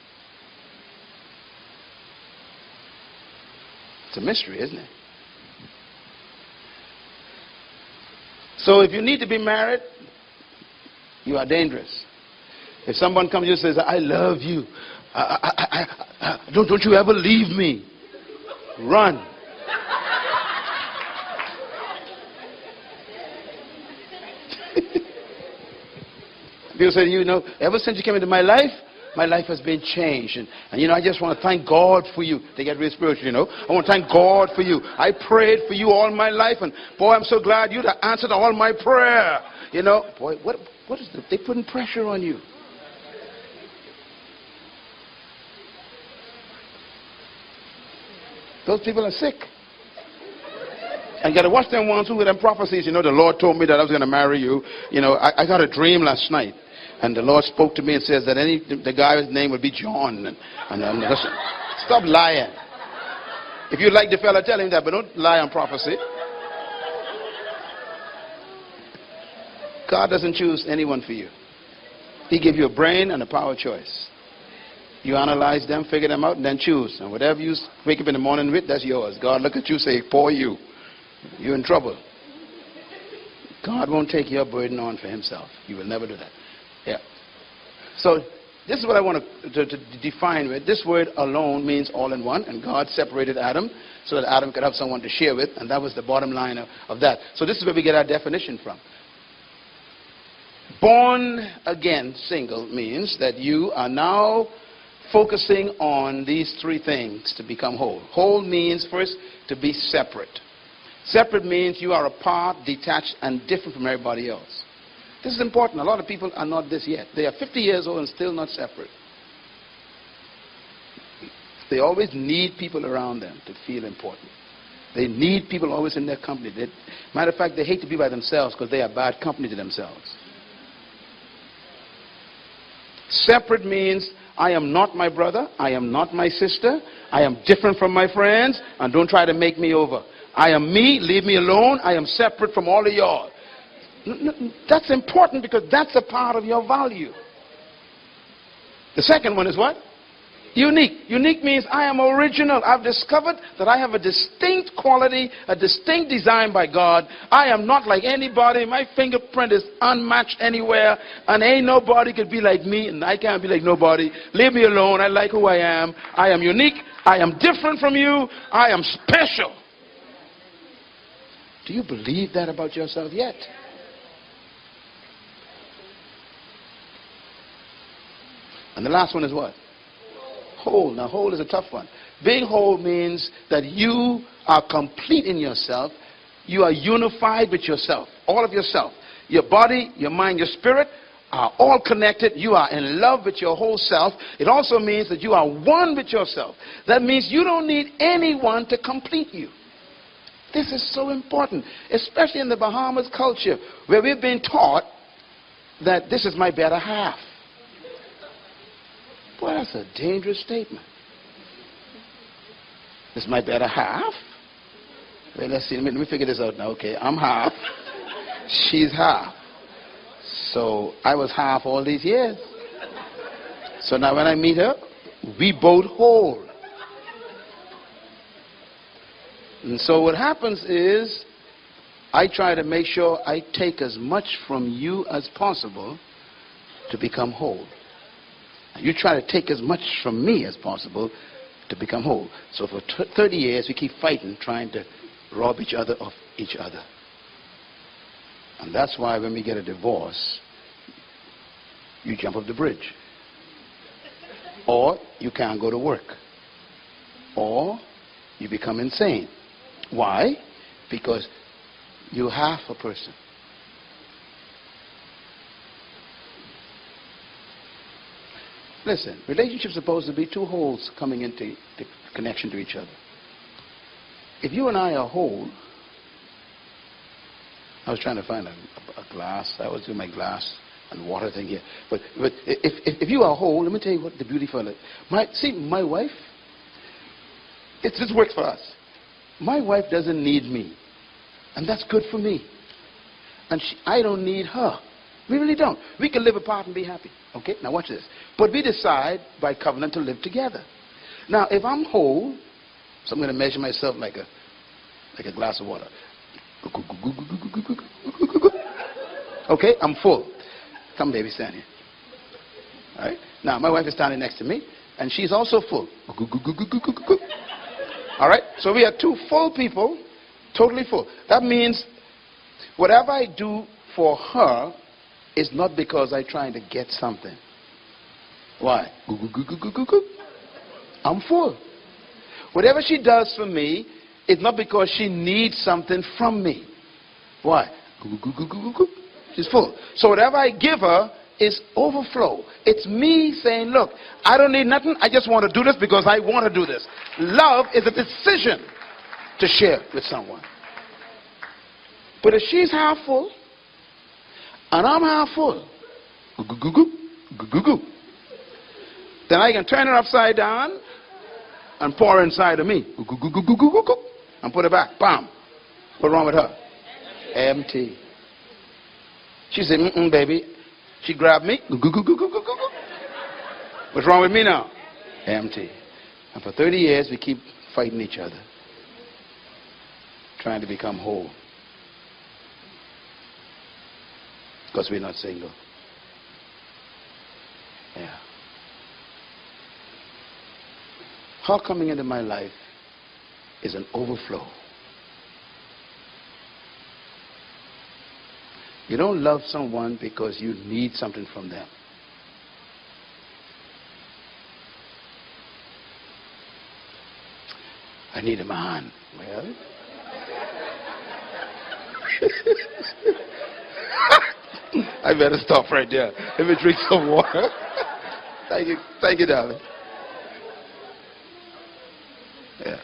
It's a mystery, isn't it? So if you need to be married, you are dangerous. If someone comes to you and says, I love you, don't you ever leave me, run. People say, you know, ever since you came into my life has been changed. And you know, I just want to thank God for you. They get real spiritual, you know. I want to thank God for you. I prayed for you all my life. And boy, I'm so glad you answered all my prayer. You know, boy, what is this? They're putting pressure on you. Those people are sick. And you got to watch them ones who with them prophecies. You know, the Lord told me that I was going to marry you. You know, I got a dream last night. And the Lord spoke to me and says that the guy's name would be John. And listen, stop lying. If you like the fella, tell him that, but don't lie on prophecy. God doesn't choose anyone for you. He gives you a brain and a power of choice. You analyze them, figure them out, and then choose. And whatever you wake up in the morning with, that's yours. God look at you, say, poor you. You're in trouble. God won't take your burden on for himself. He will never do that. Yeah. So this is what I want to define with. This word alone means all in one, and God separated Adam so that Adam could have someone to share with, and that was the bottom line of that. So this is where we get our definition from. Born again single means that you are now focusing on these three things to become whole. Whole means first to be separate. Separate means you are apart, detached, and different from everybody else. This is important. A lot of people are not this yet. They are 50 years old and still not separate. They always need people around them to feel important. They need people always in their company. Matter of fact, they hate to be by themselves because they are bad company to themselves. Separate means I am not my brother, I am not my sister, I am different from my friends, and don't try to make me over. I am me, leave me alone, I am separate from all of y'all. That's important because that's a part of your value. The second one is what? Unique. Unique means I am original. I've discovered that I have a distinct quality, a distinct design by God. I am not like anybody. My fingerprint is unmatched anywhere, and ain't nobody could be like me, and I can't be like nobody. Leave me alone. I like who I am. I am unique. I am different from you. I am special. Do you believe that about yourself yet? And the last one is what? Whole. Now, whole is a tough one. Being whole means that you are complete in yourself. You are unified with yourself. All of yourself. Your body, your mind, your spirit are all connected. You are in love with your whole self. It also means that you are one with yourself. That means you don't need anyone to complete you. This is so important, especially in the Bahamas culture, where we've been taught that this is my better half. Boy, that's a dangerous statement. This is my better half? Well, let's see. Let me figure this out now. Okay, I'm half. She's half. So I was half all these years. So now when I meet her, we both whole. And so what happens is I try to make sure I take as much from you as possible to become whole. You try to take as much from me as possible to become whole. So for 30 years, we keep fighting, trying to rob each other of each other. And that's why when we get a divorce, you jump off the bridge. Or you can't go to work. Or you become insane. Why? Because you're half a person. Listen, relationships are supposed to be two wholes coming into the connection to each other. If you and I are whole, I was trying to find a glass. I was doing my glass and water thing here. But if you are whole, let me tell you what the beauty for it. My wife, this works for us. My wife doesn't need me. And that's good for me. And I don't need her. We really don't. We can live apart and be happy. Okay? Now watch this. But we decide by covenant to live together. Now, if I'm whole, so I'm going to measure myself like a glass of water. Okay? I'm full. Come, baby, stand here. All right? Now, my wife is standing next to me, and she's also full. All right? So we are two full people, totally full. That means whatever I do for her is not because I'm trying to get something. Why? I'm full. Whatever she does for me is not because she needs something from me. Why? She's full. So whatever I give her is overflow. It's me saying, look, I don't need nothing. I just want to do this because I want to do this. Love is a decision to share with someone. But if she's half full and I'm half full, then I can turn it upside down and pour inside of me and put it back. Bam. What's wrong with her? Empty. She said, baby. She grabbed me. What's wrong with me now? Empty. And for 30 years, we keep fighting each other, trying to become whole. Because we're not single. Yeah. Her coming into my life is an overflow. You don't love someone because you need something from them. I need a man. Well, I better stop right there. Let me drink some water. Thank you, darling. Yeah.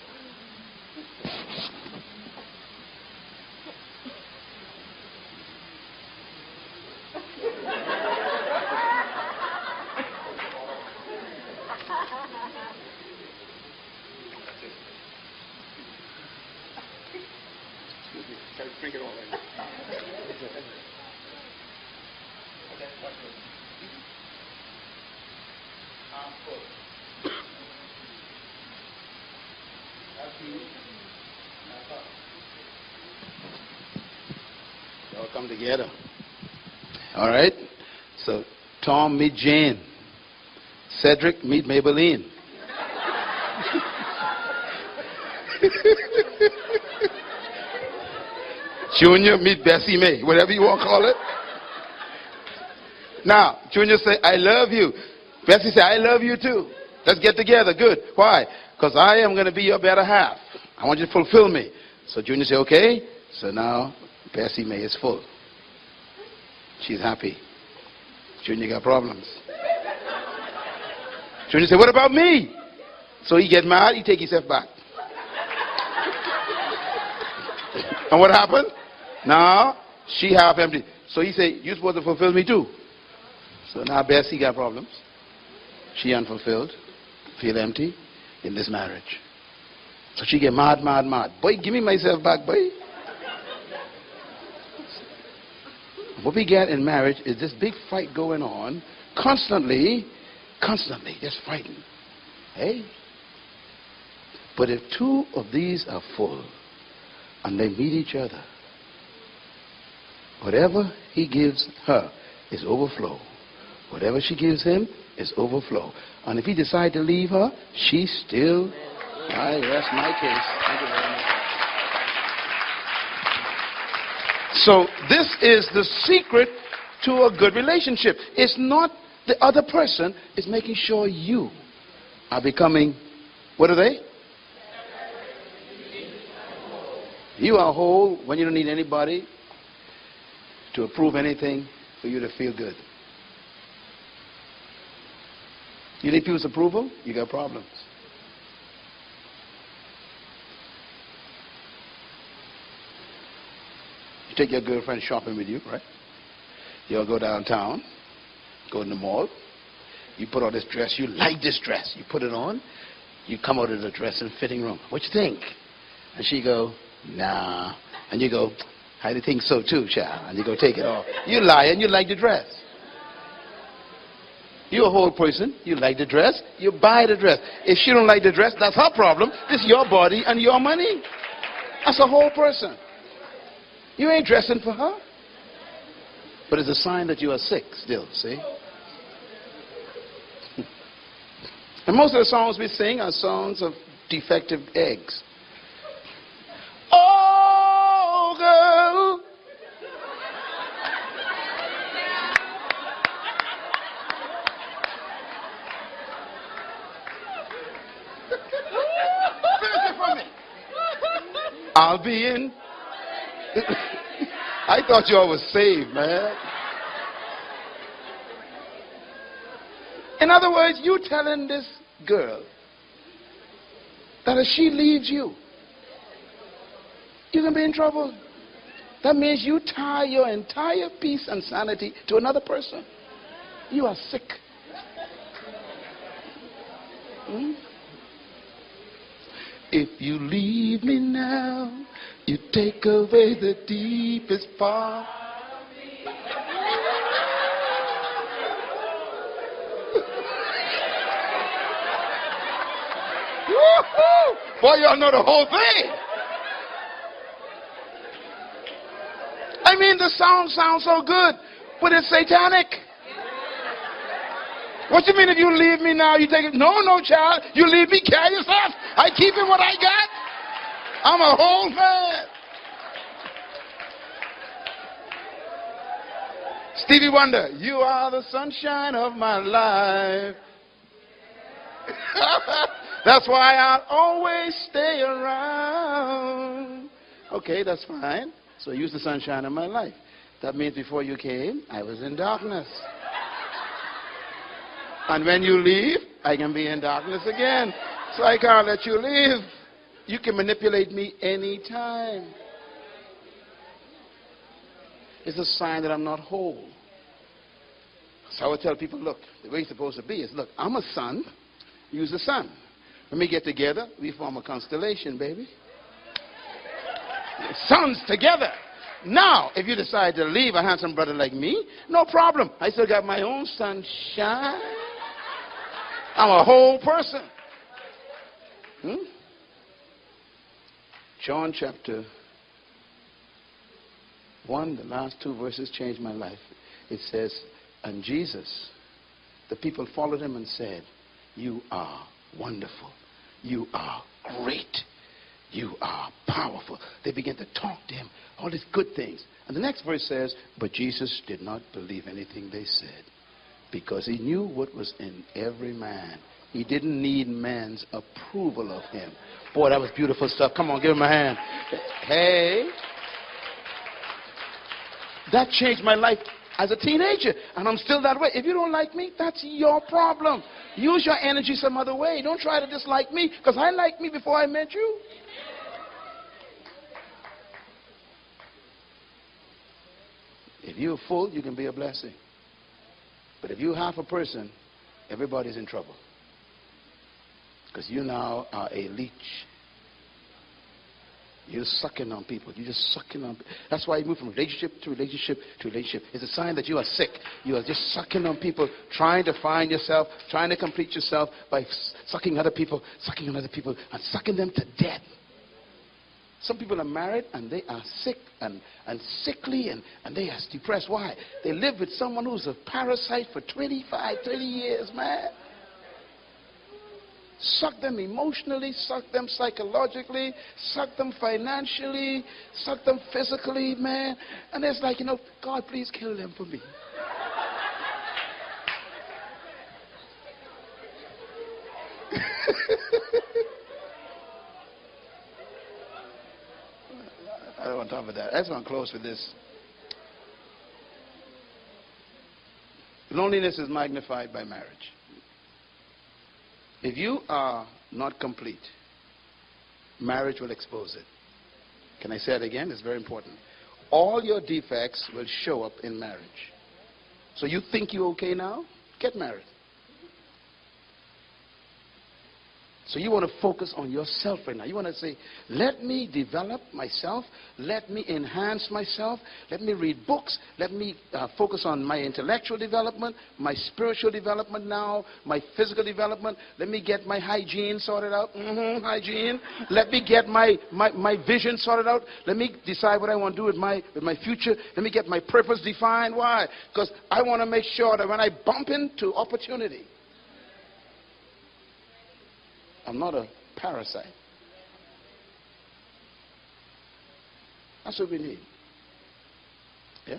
Drink it all right now. I'm full. Y'all come together. All right? So, Tom, meet Jane. Cedric, meet Maybelline. Junior, meet Bessie May. Whatever you want to call it. Now, Junior say, I love you. Bessie say, I love you too. Let's get together. Good. Why? Because I am going to be your better half. I want you to fulfill me. So Junior say, okay. So now Bessie May is full. She's happy. Junior got problems. Junior say, what about me? So he get mad, he take himself back. And what happened? Now she half empty. So he say, you're supposed to fulfill me too. So now Bessie got problems. She unfulfilled, feel empty in this marriage. So she get mad. Boy, give me myself back, boy. What we get in marriage is this big fight going on, constantly, just fighting. Hey? But if two of these are full and they meet each other, whatever he gives her is overflow. Whatever she gives him is overflow. And if he decides to leave her, she's still... I rest my case. Thank you very much. So this is the secret to a good relationship. It's not the other person. It's making sure you are becoming... What are they? You are whole when you don't need anybody to approve anything for you to feel good. You need people's approval, you got problems. You take your girlfriend shopping with you, right? You'll go downtown, go in the mall. You put on this dress, you like this dress. You put it on, you come out of the dress and fitting room. What you think? And she go, nah. And you go, I think so too, child. And you go take it off. You lie and you like the dress. You're a whole person. You like the dress. You buy the dress. If she don't like the dress, that's her problem. This is your body and your money. That's a whole person. You ain't dressing for her. But it's a sign that you are sick still, see? And most of the songs we sing are songs of defective eggs. Oh, girl. I'll be in. I thought y'all was saved, man. In other words, you telling this girl that if she leaves you, you're going to be in trouble. That means you tie your entire peace and sanity to another person. You are sick. If you leave me now, you take away the deepest part. Woo-hoo! Boy, y'all know the whole thing. I mean, the song sounds so good, but it's satanic. What you mean if you leave me now, you take it? No, child. You leave me, carry yourself. I keep it what I got. I'm a whole man. Stevie Wonder, you are the sunshine of my life. That's why I'll always stay around. Okay, that's fine. So use the sunshine in my life. That means before you came, I was in darkness. And when you leave, I can be in darkness again. So I can't let you leave. You can manipulate me anytime. It's a sign that I'm not whole. So I would tell people, look, the way it's supposed to be is, look, I'm a sun, use the sun. When we get together, we form a constellation, baby. Suns together. Now, if you decide to leave a handsome brother like me, no problem. I still got my own sunshine. I'm a whole person. John chapter 1, the last 2 verses changed my life. It says, and Jesus, the people followed him and said, you are wonderful. You are great. You are powerful. They began to talk to him, all these good things. And the next verse says, but Jesus did not believe anything they said because he knew what was in every man. He didn't need man's approval of him. Boy, that was beautiful stuff. Come on, give him a hand. Hey. That changed my life as a teenager, and I'm still that way. If you don't like me, that's your problem. Use your energy some other way. Don't try to dislike me, because I liked me before I met you. If you're full, you can be a blessing. But if you're half a person, everybody's in trouble. Because you now are a leech. You're sucking on people. You're just sucking on people. That's why you move from relationship to relationship to relationship. It's a sign that you are sick. You are just sucking on people, trying to find yourself, trying to complete yourself by sucking other people, sucking on other people, and sucking them to death. Some people are married and they are sick and sickly and they are depressed. Why? They live with someone who's a parasite for 25, 30 years, man. Suck them emotionally, suck them psychologically, suck them financially, suck them physically, man. And it's like, God, please kill them for me. I don't want to talk about that. I just want to close with this. Loneliness is magnified by marriage. If you are not complete, marriage will expose it. Can I say it again? It's very important. All your defects will show up in marriage. So you think you're okay now? Get married. So you want to focus on yourself right now. You want to say, let me develop myself. Let me enhance myself. Let me read books. Let me focus on my intellectual development, my spiritual development now, my physical development. Let me get my hygiene sorted out. Hygiene. Let me get my vision sorted out. Let me decide what I want to do with my future. Let me get my purpose defined. Why? Because I want to make sure that when I bump into opportunity, I'm not a parasite. That's what we need. Yeah?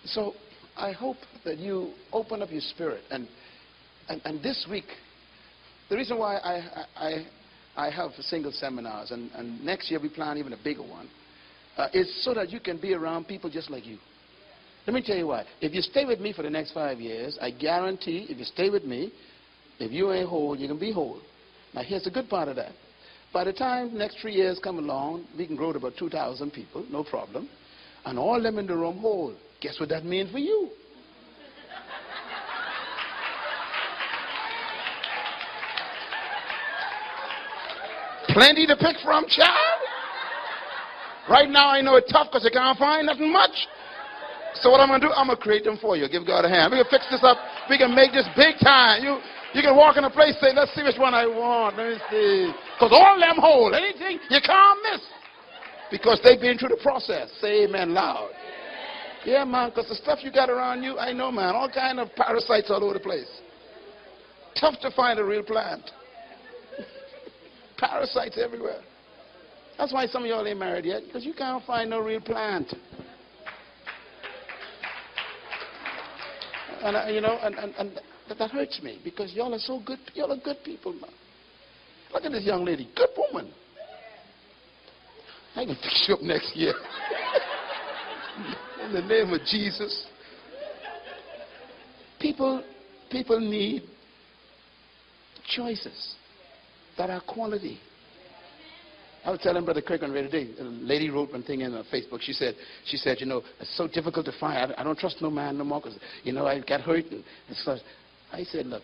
So I hope that you open up your spirit. And this week, the reason why I have single seminars, and next year we plan even a bigger one, is so that you can be around people just like you. Let me tell you why. If you stay with me for the next 5 years, I guarantee if you stay with me, if you ain't whole, you can be whole. Now, here's the good part of that. By the time the next 3 years come along, we can grow to about 2,000 people, no problem. And all them in the room whole. Guess what that means for you? Plenty to pick from, child. Right now, I know it's tough because you can't find nothing much. So what I'm going to do, I'm going to create them for you. Give God a hand. We can fix this up. We can make this big time. You can walk in a place and say, let's see which one I want. Let me see. Because all them hold. Anything you can't miss. Because they've been through the process. Say amen loud. Yeah, man, because the stuff you got around you, I know, man. All kind of parasites all over the place. Tough to find a real plant. Parasites everywhere. That's why some of y'all ain't married yet. Because you can't find no real plant. And that hurts me because y'all are so good. Y'all are good people, man. Look at this young lady. Good woman. I can fix you up next year. In the name of Jesus. People need choices that are quality. I was telling Brother Kirk on the other day, a lady wrote one thing in Facebook. She said, you know, it's so difficult to find. I don't trust no man no more because, you know, I got hurt and stuff. I said, look,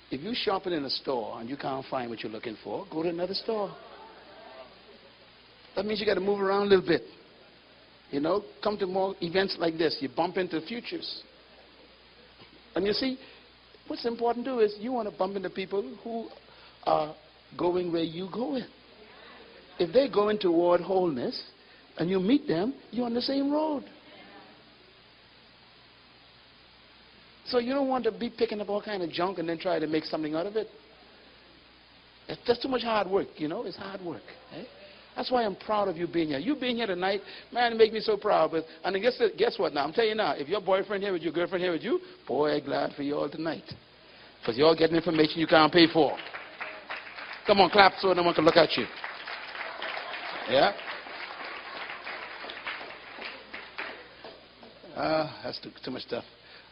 if you're shopping in a store and you can't find what you're looking for, go to another store. That means you got to move around a little bit. You know, come to more events like this. You bump into futures. And you see, what's important to do is you want to bump into people who are going where you're going. If they're going toward wholeness and you meet them, you're on the same road. So you don't want to be picking up all kind of junk and then try to make something out of it. It's just too much hard work, you know. It's hard work. Eh? That's why I'm proud of you being here. You being here tonight, man, it makes me so proud. But and guess what now? I'm telling you now, if your boyfriend here with you, girlfriend here with you, boy, I'm glad for you all tonight. Because you're all getting information you can't pay for. Come on, clap so no one can look at you. Yeah? That's too much stuff.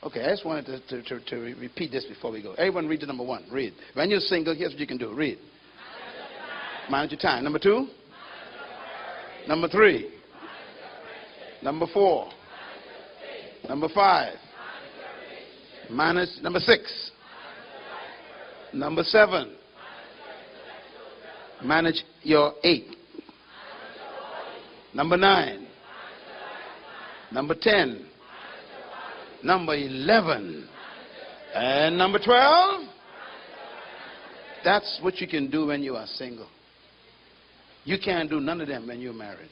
Okay, I just wanted to repeat this before we go. Everyone read the number one. Read. When you're single, here's what you can do. Read. Manage your time. Number two. Number three. Number four. Number five. Manage. Number six. Number seven. Manage your 8. Number 9. Number 10. Number 11. And number 12. That's what you can do when you are single. You can't do none of them when you're married.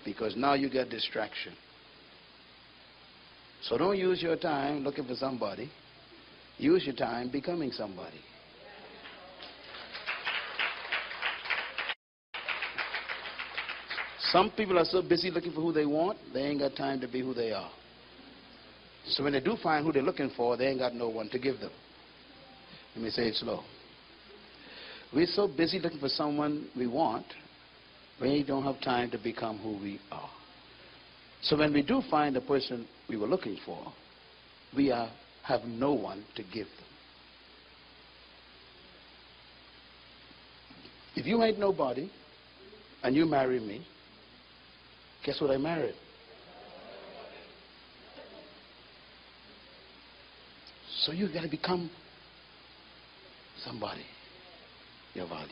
Because now you get distraction. So don't use your time looking for somebody. Use your time becoming somebody. Some people are so busy looking for who they want, they ain't got time to be who they are. So when they do find who they're looking for, they ain't got no one to give them. Let me say it slow. We're so busy looking for someone we want, we don't have time to become who we are. So when we do find the person we were looking for, we have no one to give them. If you ain't nobody and you marry me, guess what I married? So you got to become somebody, your value.